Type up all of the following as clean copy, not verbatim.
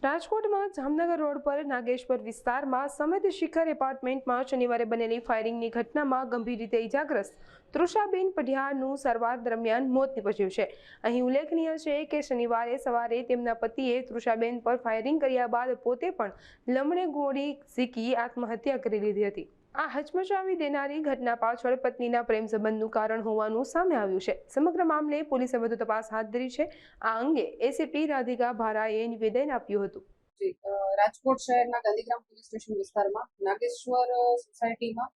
રાજકોટમાં જામનગર રોડ પર નાગેશ્વર વિસ્તારમાં સમેત શિખર એપાર્ટમેન્ટમાં શનિવારે બનેલી ફાયરિંગની ઘટનામાં ગંભીર રીતે ઇજાગ્રસ્ત તૃષાબેન પઢિયારનું સારવાર દરમિયાન મોત નીપજ્યું છે। અહીં ઉલ્લેખનીય છે કે શનિવારે સવારે તેમના પતિએ તૃષાબેન પર ફાયરિંગ કર્યા બાદ પોતે પણ લમણે ગોળી ઝીકી આત્મહત્યા કરી લીધી હતી। આ હચમચાવી દેનારી ઘટના પાછળ પત્નીના પ્રેમ સંબંધનું કારણ હોવાનું સામે આવ્યું છે। સમગ્ર મામલે પોલીસે વધુ તપાસ હાથ ધરી છે। આ અંગે એસીપી રાધિકા ભારાએ નિવેદન આપ્યું હતું। રાજકોટ શહેરના ગાંધીગ્રામ પોલીસ સ્ટેશન વિસ્તારમાં નાગેશ્વર સોસાયટીમાં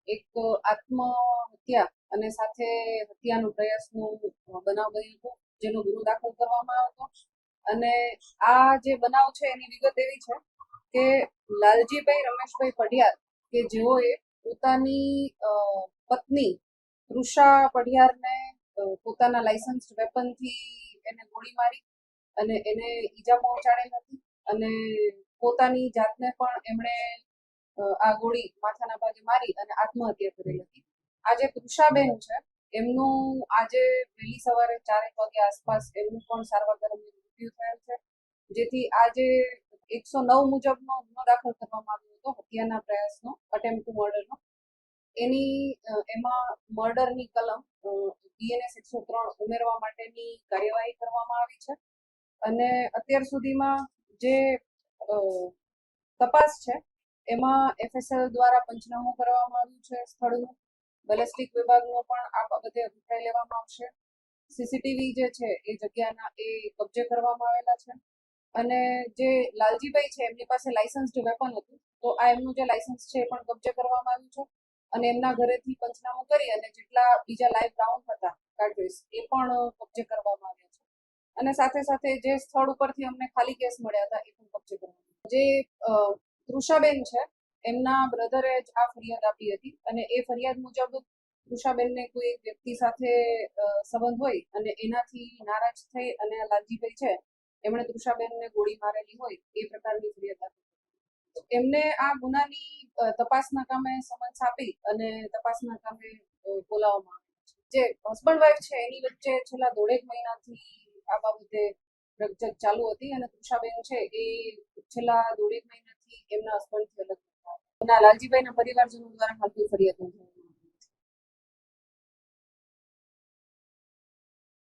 એક આત્મહત્યા અને સાથે હત્યાનો પ્રયાસનો બનાવ બન્યો હતો, જેનો ગુનો દાખલ કરવામાં આવ્યો હતો। અને આ જે બનાવ છે એની વિગત એવી છે કે લાલજીભાઈ રમેશભાઈ પઢિયાર કે જેઓએ પોતાની પત્ની તૃષા પઢિયારને પોતાના લાયસન્સ વેપનથી એને ગોળી મારી અને એને ઈજા પહોંચાડેલ હતી અને પોતાની જાતને પણ એમણે આ ગોળી માથાના ભાગે મારી અને આત્મહત્યા કરેલી હતી। આ જે તૃષાબેન છે એમનું આજે વહેલી સવારે 4 વાગ્યા આસપાસ એમનું પણ સારવાર દરમિયાન મૃત્યુ થયેલ છે, જેથી આજે 109 મુજબનો ગુનો દાખલ કરવામાં આવ્યો હતો, હત્યાના પ્રયાસનો, અટેમ્પ્ટ ટુ મર્ડરનો। એમાં મર્ડરની કલમ બીએનએસ 103 ઉમેરવા માટેની કાર્યવાહી કરવામાં આવી છે। અને અત્યાર સુધીમાં જે તપાસ છે એમાં એફએસએલ દ્વારા પંચનામું કરવામાં આવ્યું છે, સ્થળનું બેલેસ્ટિક વિભાગનો પણ આ બાબતે અભિપ્રાય લેવામાં આવશે। સીસીટીવી જે છે એ જગ્યાના એ કબજે કરવામાં આવેલા છે। અને જે લાલજીભાઈ છે એમની પાસે લાયસન્સ્ડ વેપન હતું, તો આ એમનું જે લાયસન્સ છે એ પણ કબજે કરવામાં આવ્યું છે અને એમના ઘરેથી પંચનામું કરી અને જેટલા બીજા લાઈવ રાઉન્ડ હતા કાર્ટ્રીજ એ પણ કબજે કરવામાં આવ્યા છે। અને સાથે સાથે જે સ્થળ ઉપરથી અમને ખાલી કેસ મળ્યા હતા એ પણ કબજે કરવામાં આવ્યા। જે તૃષાબેન છે એમના બ્રધરે જ આ ફરિયાદ આપી હતી અને એ ફરિયાદ મુજબ તૃષાબેનને કોઈ એક વ્યક્તિ સાથે સંબંધ હોય અને એનાથી નારાજ થઈ અને લાલજીભાઈ છે એમણે તૃષાબેનને ગોળી મારેલી હોય એ પ્રકારની ફરિયાદ આપી। એમને આ ગુનાની તપાસના કામે સમન્સ આપી અને તપાસના કામે બોલાવવામાં આવ્યા છે। જે હસબન્ડ વાઇફ છે એની વચ્ચે છેલ્લા 1.5 મહિનાથી આ બાબતે રકઝક ચાલુ હતી અને તૃષાબેન છે એ છેલ્લા 1.5 મહિનાથી એમના હસબન્ડથી અલગ હતા। લાલજીભાઈના પરિવારજનો દ્વારા હાલ કોઈ ફરિયાદ નોંધાઈ।